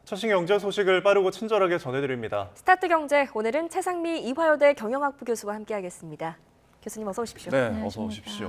최신 경제 소식을 빠르고 친절하게 전해드립니다. 스타트 경제, 오늘은 최상미 이화여대 경영학부 교수와 함께하겠습니다. 교수님 어서 오십시오. 네, 어서 오십시오.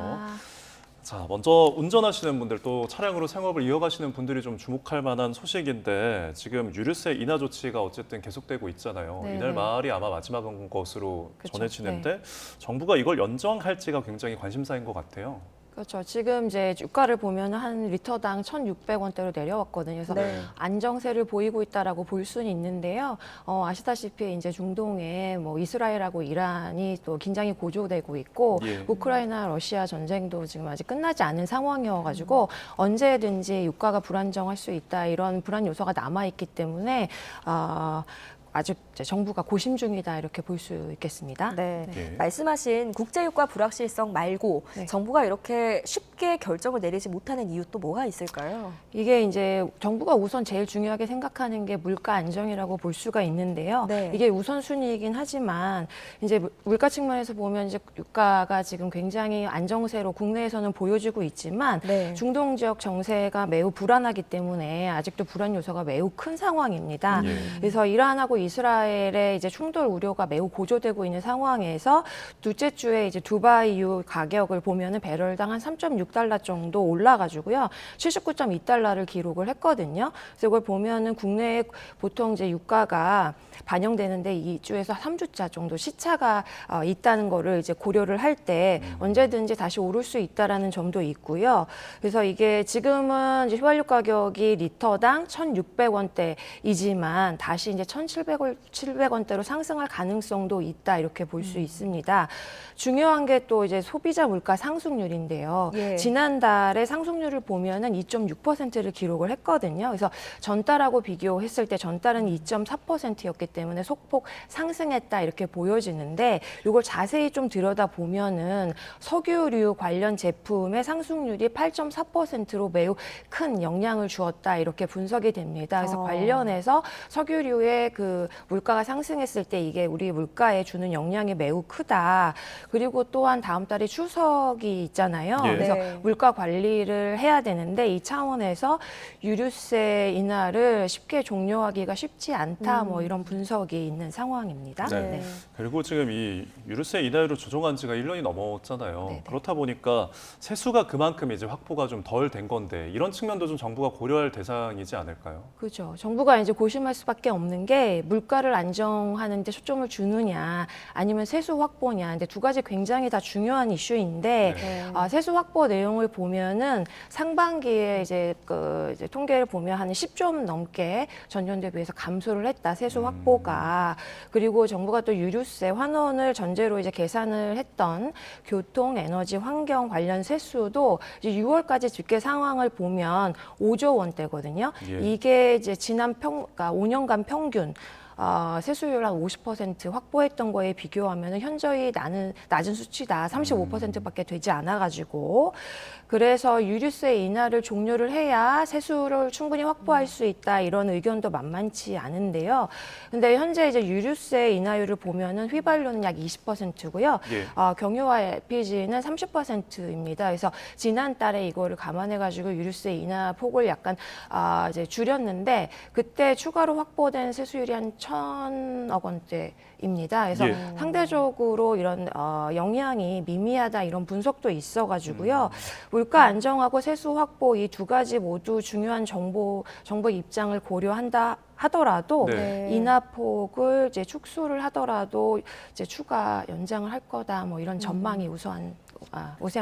자, 먼저 운전하시는 분들 또 차량으로 생업을 이어가시는 분들이 좀 주목할 만한 소식인데 지금 유류세 인하 조치가 어쨌든 계속되고 있잖아요. 네네. 이날 말이 아마 마지막인 것으로 그쵸, 전해지는데 정부가 이걸 연장할지가 굉장히 관심사인 것 같아요. 그렇죠. 지금 이제 유가를 보면 한 리터당 1,600원대로 내려왔거든요. 그래서 네. 안정세를 보이고 있다라고 볼 수는 있는데요. 아시다시피 이제 중동에 뭐 이스라엘하고 이란이 또 긴장이 고조되고 있고 예. 우크라이나 러시아 전쟁도 지금 아직 끝나지 않은 상황이어가지고 언제든지 유가가 불안정할 수 있다 이런 불안 요소가 남아 있기 때문에 아직 이제 정부가 고심 중이다 이렇게 볼 수 있겠습니다. 네. 네. 말씀하신 국제유가 불확실성 말고 네. 정부가 이렇게 쉽게 결정을 내리지 못하는 이유 또 뭐가 있을까요? 이게 이제 정부가 우선 제일 중요하게 생각하는 게 물가 안정이라고 볼 수가 있는데요. 네. 이게 우선순위이긴 하지만 이제 물가 측면에서 보면 이제 유가가 지금 굉장히 안정세로 국내에서는 보여지고 있지만 네. 중동 지역 정세가 매우 불안하기 때문에 아직도 불안 요소가 매우 큰 상황입니다. 예. 그래서 이란하고 이스라엘의 이제 충돌 우려가 매우 고조되고 있는 상황에서 둘째 주에 이제 두바이유 가격을 보면은 배럴당 한 3.6달러 정도 올라가지고요. 79.2달러를 기록을 했거든요. 그래서 이걸 보면은 국내에 보통 이제 유가가 반영되는데 2주에서 3주차 정도 시차가 있다는 거를 이제 고려를 할 때 언제든지 다시 오를 수 있다라는 점도 있고요. 그래서 이게 지금은 이제 휘발유 가격이 리터당 1,600원대이지만 다시 이제 1,700원대로 상승할 가능성도 있다 이렇게 볼 수 있습니다. 중요한 게 또 이제 소비자 물가 상승률인데요. 예. 지난달에 상승률을 보면은 2.6%를 기록을 했거든요. 그래서 전달하고 비교했을 때 전달은 2.4%였기 때문에 소폭 상승했다 이렇게 보여지는데 이걸 자세히 좀 들여다보면은 석유류 관련 제품의 상승률이 8.4%로 매우 큰 영향을 주었다 이렇게 분석이 됩니다. 그래서 관련해서 석유류의 그 물가가 상승했을 때 이게 우리 물가에 주는 영향이 매우 크다. 그리고 또한 다음 달에 추석이 있잖아요. 예. 그래서 네. 물가 관리를 해야 되는데 이 차원에서 유류세 인하를 쉽게 종료하기가 쉽지 않다. 뭐 이런 분석이 있는 상황입니다. 네. 그리고 지금 이 유류세 인하율을 조정한 지가 1년이 넘었잖아요. 네네. 그렇다 보니까 세수가 그만큼 이제 확보가 좀 덜 된 건데 이런 측면도 좀 정부가 고려할 대상이지 않을까요? 그렇죠. 정부가 이제 고심할 수밖에 없는 게 물가를 안정하는 데 초점을 주느냐 아니면 세수 확보냐. 근데 두 가지 굉장히 다 중요한 이슈인데 네. 세수 확보 내용을 보면은 상반기에 이제 이제 통계를 보면 한 10조 넘게 전년 대비해서 감소를 했다. 세수 확보가. 그리고 정부가 또 유류세 환원을 전제로 이제 계산을 했던 교통, 에너지, 환경 관련 세수도 이제 6월까지 집계 상황을 보면 5조 원대거든요. 예. 이게 이제 지난 그러니까 5년간 평균 세수율 한 50% 확보했던 거에 비교하면 현저히 낮은 수치다. 35%밖에 되지 않아가지고. 그래서 유류세 인하를 종료를 해야 세수를 충분히 확보할 수 있다. 이런 의견도 만만치 않은데요. 근데 현재 이제 유류세 인하율을 보면은 휘발유는 약 20%고요. 예. 경유와 LPG는 30%입니다. 그래서 지난달에 이거를 감안해가지고 유류세 인하 폭을 약간 이제 줄였는데 그때 추가로 확보된 세수율이 한 1,000억 원대입니다. 그래서 예. 상대적으로 이런 영향이 미미하다 이런 분석도 있어가지고요. 물가 안정하고 세수 확보 이 두 가지 모두 중요한 정부 입장을 고려한다 하더라도 네. 인하폭을 이제 축소를 하더라도 이제 추가 연장을 할 거다 뭐 이런 전망이 우세한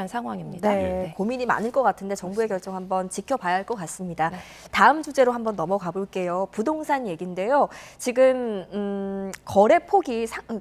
상황입니다. 네, 고민이 많을 것 같은데 정부의 결정 한번 지켜봐야 할 것 같습니다. 네. 다음 주제로 한번 넘어가 볼게요. 부동산 얘기인데요. 지금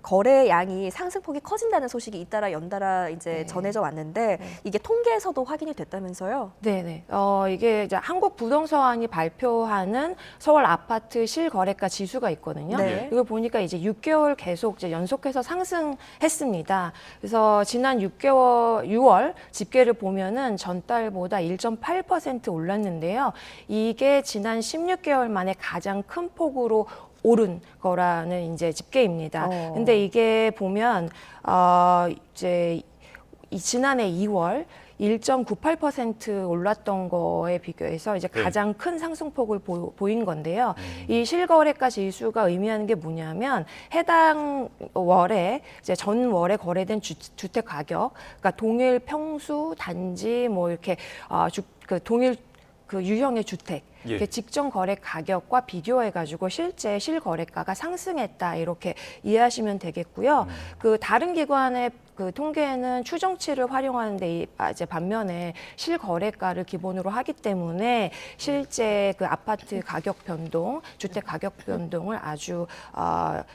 거래량이 상승폭이 커진다는 소식이 잇따라 연달아 이제 네. 전해져 왔는데 이게 통계에서도 확인이 됐다면서요? 네네. 이게 이제 한국 부동산이 발표하는 서울 아파트 실거래가 지수가 있거든요. 네. 이걸 보니까 이제 6개월 계속 이제 연속해서 상승했습니다. 그래서 지난 6월 집계를 보면은 전달보다 1.8% 올랐는데요. 이게 지난 16개월 만에 가장 큰 폭으로 오른 거라는 이제 집계입니다. 근데 이게 보면 이제 지난해 2월 1.98% 올랐던 거에 비교해서 이제 네. 가장 큰 상승폭을 보인 건데요. 이 실거래가 지수가 의미하는 게 뭐냐면 해당 월에 이제 전 월에 거래된 주택 가격, 그러니까 동일 평수, 단지 뭐 이렇게 그 동일 그 유형의 주택 예. 직전 거래 가격과 비교해가지고 실제 실거래가가 상승했다 이렇게 이해하시면 되겠고요. 그 다른 기관의 그 통계는 추정치를 활용하는데 이제 반면에 실거래가를 기본으로 하기 때문에 실제 그 아파트 가격 변동, 주택 가격 변동을 아주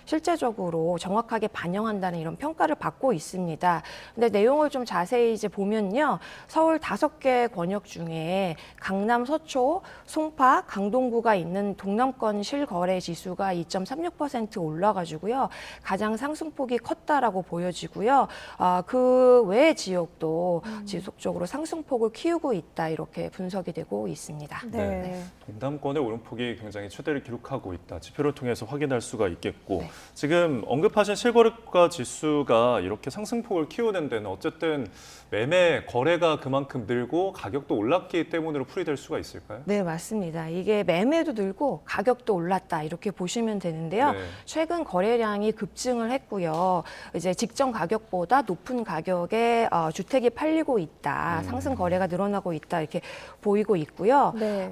실제적으로 정확하게 반영한다는 이런 평가를 받고 있습니다. 근데 내용을 좀 자세히 이제 보면요, 서울 5개 권역 중에 강남, 서초, 송파, 강동구가 있는 동남권 실거래 지수가 2.36% 올라가지고요, 가장 상승폭이 컸다라고 보여지고요. 그 외의 지역도 지속적으로 상승폭을 키우고 있다 이렇게 분석이 되고 있습니다. 네. 동남권의 오름폭이 굉장히 최대를 기록하고 있다. 지표를 통해서 확인할 수가 있겠고 네. 지금 언급하신 실거래가 지수가 이렇게 상승폭을 키우는 데는 어쨌든 매매 거래가 그만큼 늘고 가격도 올랐기 때문으로 풀이될 수가 있을까요? 네, 맞습니다. 이게 매매도 늘고 가격도 올랐다 이렇게 보시면 되는데요. 네. 최근 거래량이 급증을 했고요. 이제 직전 가격보다 높은 가격에 주택이 팔리고 있다, 상승 거래가 늘어나고 있다 이렇게 보이고 있고요. 네.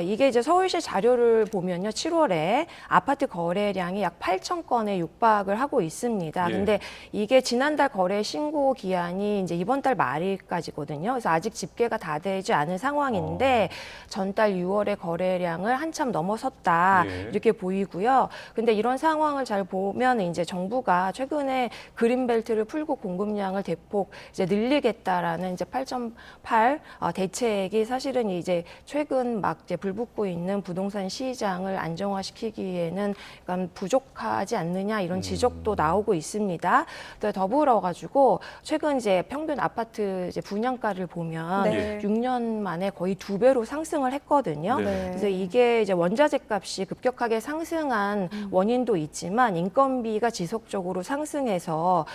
이게 이제 서울시 자료를 보면요, 7월에 아파트 거래량이 약 8천 건에 육박을 하고 있습니다. 예. 근데 이게 지난달 거래 신고 기한이 이제 이번 달 말일까지거든요. 그래서 아직 집계가 다 되지 않은 상황인데 전달 6월의 거래량을 한참 넘어섰다 예. 이렇게 보이고요. 근데 이런 상황을 잘 보면 이제 정부가 최근에 그린벨트를 풀고 공급량을 대폭 이제 늘리겠다라는 이제 8.8 대책이 사실은 이제 최근 막 이제 불붙고 있는 부동산 시장을 안정화시키기에는 약간 부족하지 않느냐 이런 지적도 나오고 있습니다. 또 더불어 가지고 최근 이제 평균 아파트 이제 분양가를 보면 네. 6년 만에 거의 2배로 상승을 했거든요. 네. 그래서 이게 이제 원자재 값이 급격하게 상승한 원인도 있지만 인건비가 지속적으로 상승해서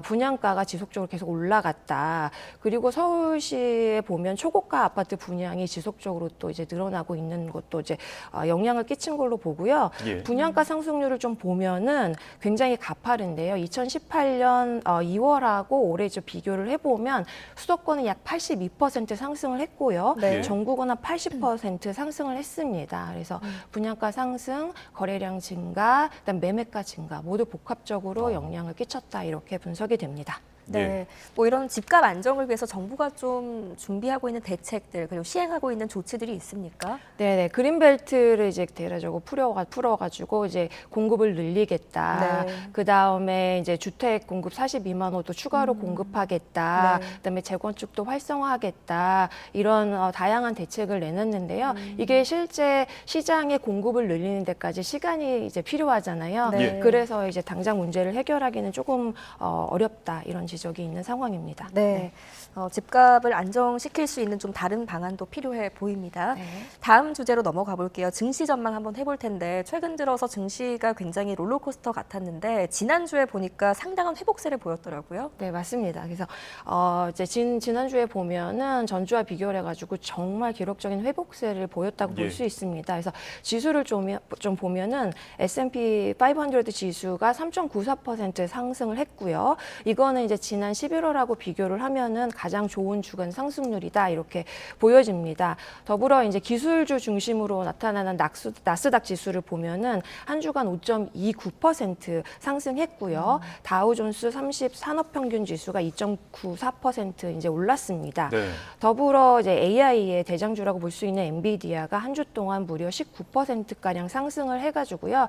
분양가가 지속적으로 계속 올라갔다. 그리고 서울시에 보면 초고가 아파트 분양이 지속적으로 또 이제 늘어나고 있는 것도 이제 영향을 끼친 걸로 보고요. 예. 분양가 상승률을 좀 보면은 굉장히 가파른데요. 2018년 2월하고 올해 좀 비교를 해보면 수도권은 약 82% 상승을 했고요. 네. 전국은 한 80% 상승을 했습니다. 그래서 분양가 상승, 거래량 증가, 그다음 매매가 증가 모두 복합적으로 영향을 끼쳤다 이렇게 분석이 됩니다. 네. 예. 뭐 이런 집값 안정을 위해서 정부가 좀 준비하고 있는 대책들 그리고 시행하고 있는 조치들이 있습니까? 네네, 그린벨트를 이제 대략적으로 풀어가지고 이제 공급을 늘리겠다. 네. 그 다음에 이제 주택 공급 42만 호도 추가로 공급하겠다. 네. 그다음에 재건축도 활성화하겠다. 이런 다양한 대책을 내놨는데요. 이게 실제 시장의 공급을 늘리는 데까지 시간이 이제 필요하잖아요. 네. 그래서 이제 당장 문제를 해결하기는 조금 어렵다 이런 지적이 있는 상황입니다. 네. 집값을 안정시킬 수 있는 좀 다른 방안도 필요해 보입니다. 네. 다음 주제로 넘어가 볼게요. 증시 전망 한번 해볼 텐데 최근 들어서 증시가 굉장히 롤러코스터 같았는데 지난주에 보니까 상당한 회복세를 보였더라고요. 네, 맞습니다. 그래서 이제 지난주에 보면은 전주와 비교를 해가지고 정말 기록적인 회복세를 보였다고 예. 볼 수 있습니다. 그래서 지수를 좀 보면은 S&P 500 지수가 3.94% 상승을 했고요. 이거는 이제 지난 11월하고 비교를 하면은 가장 좋은 주간 상승률이다 이렇게 보여집니다. 더불어 이제 기술주 중심으로 나타나는 나스닥 지수를 보면은 한 주간 5.29% 상승했고요. 다우존스 30 산업평균 지수가 2.94% 이제 올랐습니다. 네. 더불어 이제 AI의 대장주라고 볼 수 있는 엔비디아가 한 주 동안 무려 19%가량 상승을 해가지고요.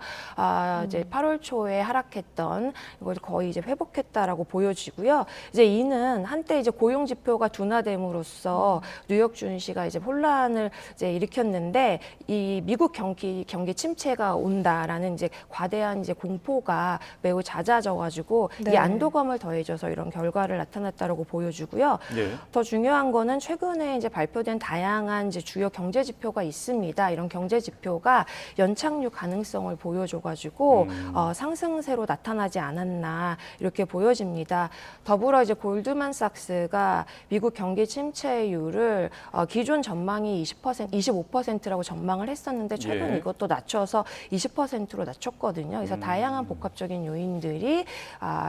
이제 8월 초에 하락했던 이걸 거의 이제 회복했다라고 보여지고요. 이제 이는 한때 이제 고용 지표가 둔화됨으로써 뉴욕 증시가 이제 혼란을 이제 일으켰는데 이 미국 경기 침체가 온다라는 이제 과대한 이제 공포가 매우 잦아져가지고 네. 이 안도감을 더해져서 이런 결과를 나타났다라고 보여주고요. 예. 더 중요한 거는 최근에 이제 발표된 다양한 이제 주요 경제 지표가 있습니다. 이런 경제 지표가 연착륙 가능성을 보여줘가지고 상승세로 나타나지 않았나 이렇게 보여집니다. 더불어 이제 골드만삭스가 FOMC가 미국 경기 침체율을 기존 전망이 25%라고 전망을 했었는데 최근 예. 이것도 낮춰서 20%로 낮췄거든요. 그래서 다양한 복합적인 요인들이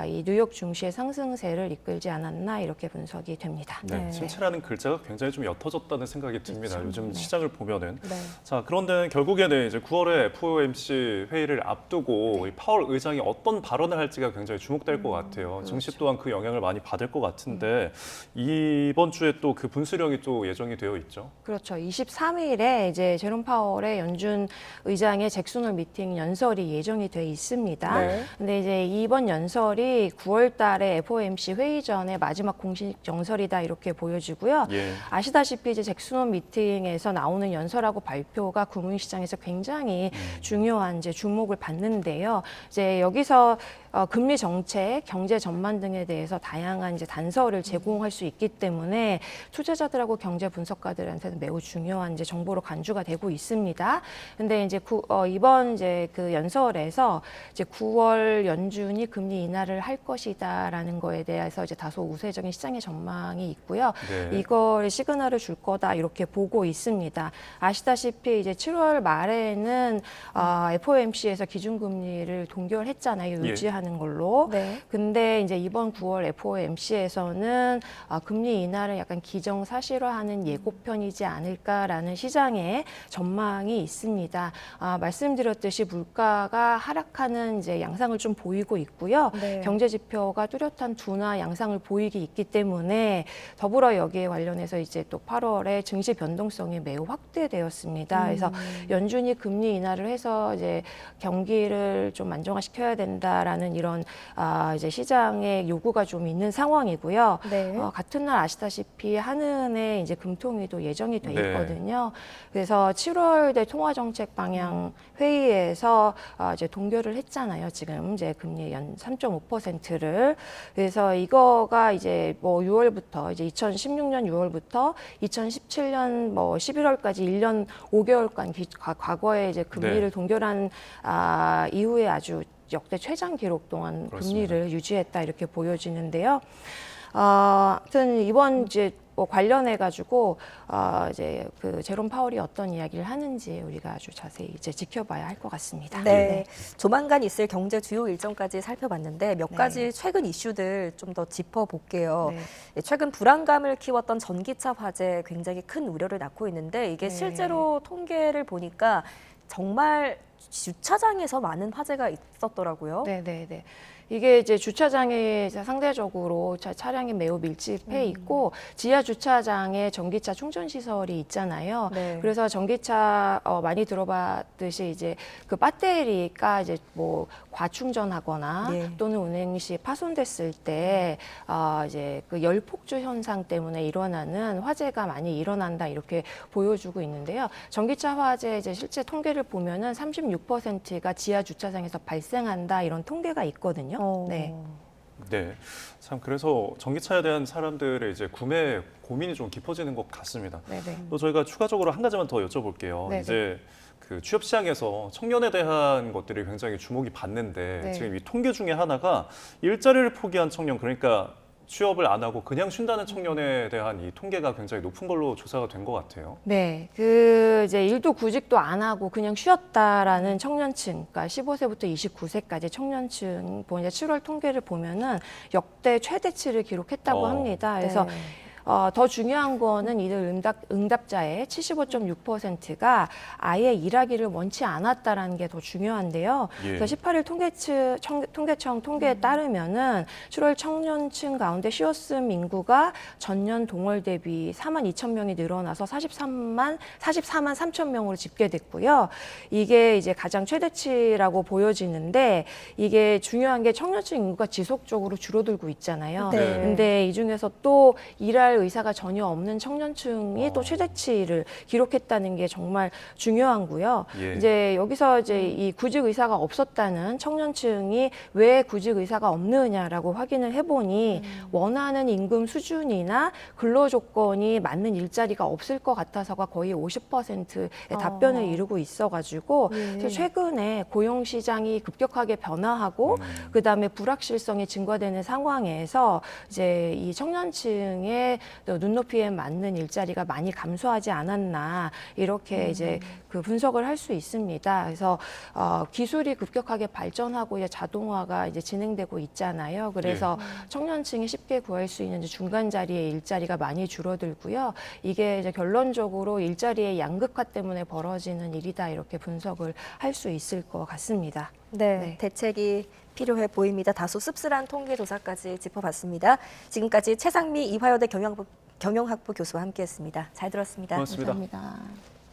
이 뉴욕 증시의 상승세를 이끌지 않았나 이렇게 분석이 됩니다. 네, 네. 침체라는 글자가 굉장히 좀 옅어졌다는 생각이 듭니다. 그렇죠. 요즘 네. 시장을 보면은. 네. 자, 그런데 결국에는 이제 9월에 FOMC 회의를 앞두고 이 파월 의장이 어떤 발언을 할지가 굉장히 주목될 것 같아요. 증시 또한 그 영향을 많이 받을 것 같은데 이번 주에 또 그 분수령이 또 예정이 되어 있죠. 그렇죠. 23일에 이제 제롬 파월의 연준 의장의 잭슨홀 미팅 연설이 예정이 돼 있습니다. 네. 근데 이제 이번 연설이 9월 달에 FOMC 회의 전에 마지막 공식 연설이다 이렇게 보여지고요. 예. 아시다시피 이제 잭슨홀 미팅에서 나오는 연설하고 발표가 금융시장에서 굉장히 중요한 이제 주목을 받는데요. 이제 여기서 금리 정책, 경제 전망 등에 대해서 다양한 이제 단서를 제공할 수 있기 때문에 투자자들하고 경제 분석가들한테는 매우 중요한 이제 정보로 간주가 되고 있습니다. 근데 이제 이번 이제 그 연설에서 이제 9월 연준이 금리 인하를 할 것이다라는 거에 대해서 이제 다소 우세적인 시장의 전망이 있고요. 네. 이걸 시그널을 줄 거다 이렇게 보고 있습니다. 아시다시피 이제 7월 말에는 FOMC에서 기준금리를 동결했잖아요. 예. 유지하는 걸로. 네. 근데 이제 이번 9월 FOMC에서는 금리 인하를 약간 기정사실화하는 예고편이지 않을까라는 시장의 전망이 있습니다. 말씀드렸듯이 물가가 하락하는 이제 양상을 좀 보이고 있고요. 네. 경제 지표가 뚜렷한 둔화 양상을 보이기 있기 때문에 더불어 여기에 관련해서 이제 또 8월에 증시 변동성이 매우 확대되었습니다. 그래서 연준이 금리 인하를 해서 이제 경기를 좀 안정화시켜야 된다라는 이런 이제 시장의 요구가 좀 있는 상황이고요. 네. 같은 날 아시다시피 한은의 이제 금통위도 예정이 돼 네. 있거든요. 그래서 7월대 통화정책 방향 회의에서 이제 동결을 했잖아요. 지금 이제 금리 연 3.5%를. 그래서 이거가 이제 뭐 6월부터 이제 2016년 6월부터 2017년 뭐 11월까지 1년 5개월간 과거에 이제 금리를 네. 동결한 이후에 아주 역대 최장 기록 동안 그렇습니다. 금리를 유지했다 이렇게 보여지는데요. 아무튼 이번 이제 뭐 관련해 가지고 이제 그 제롬 파월이 어떤 이야기를 하는지 우리가 아주 자세히 이제 지켜봐야 할 것 같습니다. 네. 조만간 있을 경제 주요 일정까지 살펴봤는데 몇 네. 가지 최근 이슈들 좀 더 짚어볼게요. 네. 최근 불안감을 키웠던 전기차 화재 굉장히 큰 우려를 낳고 있는데 이게 네. 실제로 통계를 보니까 정말 주차장에서 많은 화재가 있었더라고요. 네, 네, 네. 이게 이제 주차장에 상대적으로 차량이 매우 밀집해 있고 지하 주차장에 전기차 충전 시설이 있잖아요. 네. 그래서 전기차 많이 들어봤듯이 이제 그 배터리가 이제 뭐 과충전하거나 네. 또는 운행 시 파손됐을 때 이제 그 열폭주 현상 때문에 일어나는 화재가 많이 일어난다 이렇게 보여주고 있는데요. 전기차 화재 이제 실제 통계를 보면은 36%가 지하 주차장에서 발생한다 이런 통계가 있거든요. 네. 네, 참 그래서 전기차에 대한 사람들의 이제 구매 고민이 좀 깊어지는 것 같습니다. 네, 네. 또 저희가 추가적으로 한 가지만 더 여쭤볼게요. 네, 이제 그 취업 시장에서 청년에 대한 것들이 굉장히 주목이 받는데 네. 지금 이 통계 중에 하나가 일자리를 포기한 청년, 그러니까 취업을 안 하고 그냥 쉰다는 청년에 대한 이 통계가 굉장히 높은 걸로 조사가 된 것 같아요. 네, 그 이제 일도 구직도 안 하고 그냥 쉬었다라는 청년층, 그러니까 15세부터 29세까지 청년층 보니까 7월 통계를 보면은 역대 최대치를 기록했다고 합니다. 그래서 네. 더 중요한 거는 이들 응답자의 75.6%가 아예 일하기를 원치 않았다라는 게 더 중요한데요. 예. 그래서 18일 통계청 통계에 따르면은 7월 청년층 가운데 쉬었음 인구가 전년 동월 대비 4만 2천 명이 늘어나서 44만 3천 명으로 집계됐고요. 이게 이제 가장 최대치라고 보여지는데 이게 중요한 게 청년층 인구가 지속적으로 줄어들고 있잖아요. 네. 근데 이 중에서 또 일할 재활 의사가 전혀 없는 청년층이 또 최대치를 기록했다는 게 정말 중요한고요. 예. 이제 여기서 이제 이 구직 의사가 없었다는 청년층이 왜 구직 의사가 없느냐라고 확인을 해보니 원하는 임금 수준이나 근로 조건이 맞는 일자리가 없을 것 같아서가 거의 50%의 답변을 이루고 있어가지고 그래서 최근에 고용 시장이 급격하게 변화하고 그다음에 불확실성이 증가되는 상황에서 이제 이 청년층의 눈높이에 맞는 일자리가 많이 감소하지 않았나 이렇게 이제 그 분석을 할 수 있습니다. 그래서 기술이 급격하게 발전하고 이제 자동화가 이제 진행되고 있잖아요. 그래서 청년층이 쉽게 구할 수 있는 이제 중간 자리의 일자리가 많이 줄어들고요. 이게 이제 결론적으로 일자리의 양극화 때문에 벌어지는 일이다 이렇게 분석을 할 수 있을 것 같습니다. 네, 대책이 필요해 보입니다. 다소 씁쓸한 통계 조사까지 짚어봤습니다. 지금까지 최상미 이화여대 경영학부 교수와 함께했습니다. 잘 들었습니다. 고맙습니다. 감사합니다.